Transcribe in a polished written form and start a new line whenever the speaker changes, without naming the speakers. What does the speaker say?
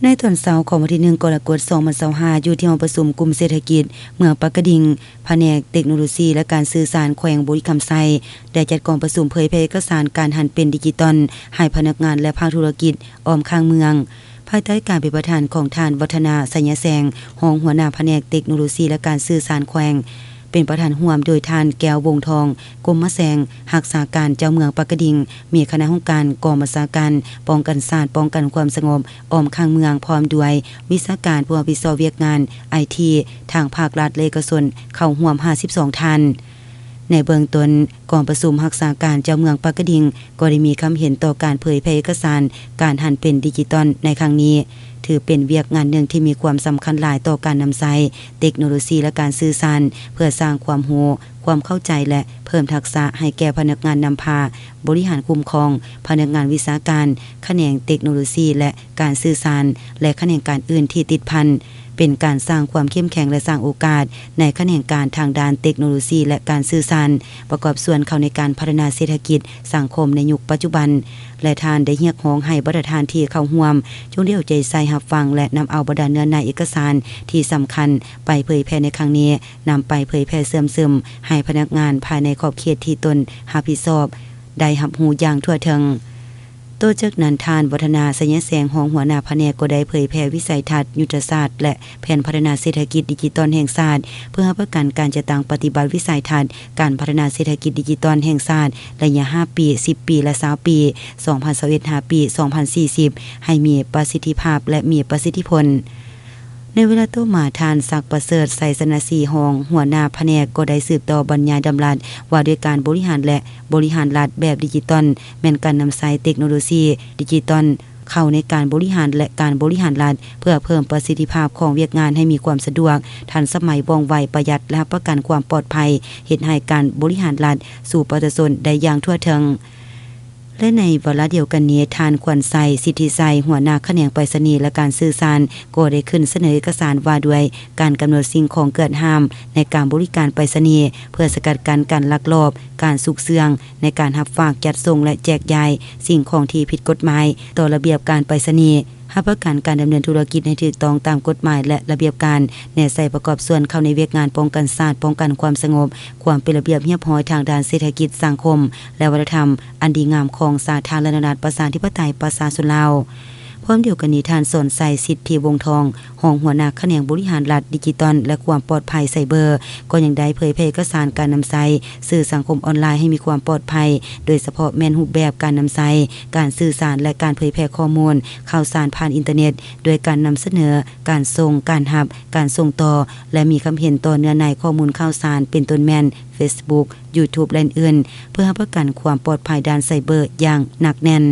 ในตอนเช้าของวันที่1กรกฎาคม2025อยู่ที่ห้องประชุมกลุ่มเศรษฐกิจเมืองปากกะดิ่งแผนกเทคโนโลยีและการสื่อสารแขวงบุรีคำไซได้จัดกองประชุมเผยแพร่เอกสารการหันเป็นดิจิตอลให้พนักงานและภาคธุรกิจอ้อมข้างเมืองภายใต้การเป็นประธานของท่านวัฒนาสัญญาแสงรองหัวหน้าแผนกเทคโนโลยีและการสื่อสารแขวงเป็นประธานร่วมโดยท่านแก้ววงทองกรมมะแสงรักษาการเจ้าเมืองปากกะดิ่งมีคณะองค์การกองบัญชาการป้องกันศาสตร์ป้องกันความสงบอ้อมข้างเมืองพร้อมด้วยวิชาการผู้รับผิดชอบเวียกงาน IT ทางภาครัฐและเอกชนเข้าร่วม52ท่านในเบื้องต้นกองประชุมรักษาการเจ้าเมืองปากกะดิ่งก็ได้มีความเห็นต่อการเผยแพร่เอกสารการหันเป็นดิจิตอลในครั้งนี้ถือเป็นเวียกงานหนึ่งที่มีความสำคัญหลายต่อการนำใช้เทคโนโลยีและการสื่อสารเพื่อสร้างความรู้ความเข้าใจและเพิ่มทักษะให้แก่พนักงานนำพาบริหารคุ้มครองพนักงานวิชาการแขนงเทคโนโลยีและการสื่อสารและแขนงการอื่นที่ติดพันเป็นการสร้างความเข้มแข็งและสร้างโอกาสในแขนงการทางด้านเทคโนโลยีและการสื่อสารประกอบส่วนเข้าในการพัฒนาเศรษฐกิจสังคมในยุคปัจจุบันและทานได้เรียกร้องให้บรรดาทานที่เข้าร่วมจงเดี่ยวใจใส่รับฟังและนำเอาบรรดาเนื้อในเอกสารที่สำคัญไปเผยแพร่ในครั้งนี้นำไปเผยแพร่เสริมซึมให้พนักงานภายในขอบเขตที่ตนรับผิดชอบได้รับรู้อย่างทั่วถึงต่อจากนั้นท่านวัฒนาสัญญาแสงรองหัวหน้าแผนกก็ได้เผยแพร่วิสัยทัศน์ยุทธศาสตร์และแผนพัฒนาเศรษฐกิจดิจิทัลแห่งชาติเพื่อประกันการจัดตั้งปฏิบัติวิสัยทัศน์การพัฒนาเศรษฐกิจดิจิทัลแห่งชาติระยะ5ปี10ปีและ20ปี2021-5ปี2040ให้มีประสิทธิภาพและมีประสิทธิผลในเวลาต่อมาท่านศักดิ์ประเสริฐไสสนศรีหองหัวหน้าแผนกก็ได้สืบต่อบรรยายดำรัสว่าด้วยการบริหารและบริหารรัฐแบบดิจิตอลแม่นการนำใช้เทคโนโลยีดิจิตอลเข้าในการบริหารและการบริหารรัฐเพื่อเพิ่มประสิทธิภาพของเวียกงานให้มีความสะดวกทันสมัยว่องไวประหยัดและประกันความปลอดภัยเฮ็ดให้การบริหารรัฐสู่ประชาชนได้อย่างทั่วถึงและในเวลาเดียวกันนี้ท่านขวัญไสสิทธิไสหัวหน้าแขนงไปรษณีย์และการสื่อสารก็ได้ขึ้นเสนอเอกสารว่าด้วยการกำหนดสิ่งของเกิดห้ามในการบริการไปรษณีย์เพื่อสกัดกั้นการลักลอบการสุกเสื่องในการรับฝากจัดส่งและแจกจ่ายสิ่งของที่ผิดกฎหมายต่อระเบียบการไปรษณีย์รับประกันการดำเนินธุรกิจให้ถูกต้องตามกฎหมายและระเบียบการแนวใส่ประกอบส่วนเข้าในเวียกงานป้องกันศาสตร์ป้องกันความสงบความเป็นระเบียบเรียบร้อยทางด้านเศรษฐกิจสังคมและวัฒนธรรมอันดีงามของสาธารณรัฐประชาธิปไตยประชาชนลาวพร้อมเดียวกันนี้ท่านสนใสสิทธิวงทองรองหัวหน้าแขนงบริหารรัฐดิจิทัลและความปลอดภัยไซเบอร์ก็ยังได้เผยแพร่เอกสารการนำใช้สื่อสังคมออนไลน์ให้มีความปลอดภัยโดยเฉพาะแม่นรูปแบบการนำใช้การสื่อสารและการเผยแพร่ข้อมูลข่าวสารผ่านอินเทอร์เน็ตโดยการนำเสนอการส่งการรับการส่งต่อและมีความเห็นต่อเนื้อในข้อมูลข่าวสารเป็นต้นแม่น Facebook YouTube และอื่นเพื่อรับประกันความปลอดภัยด้านไซเบอร์อย่างหนักแน่น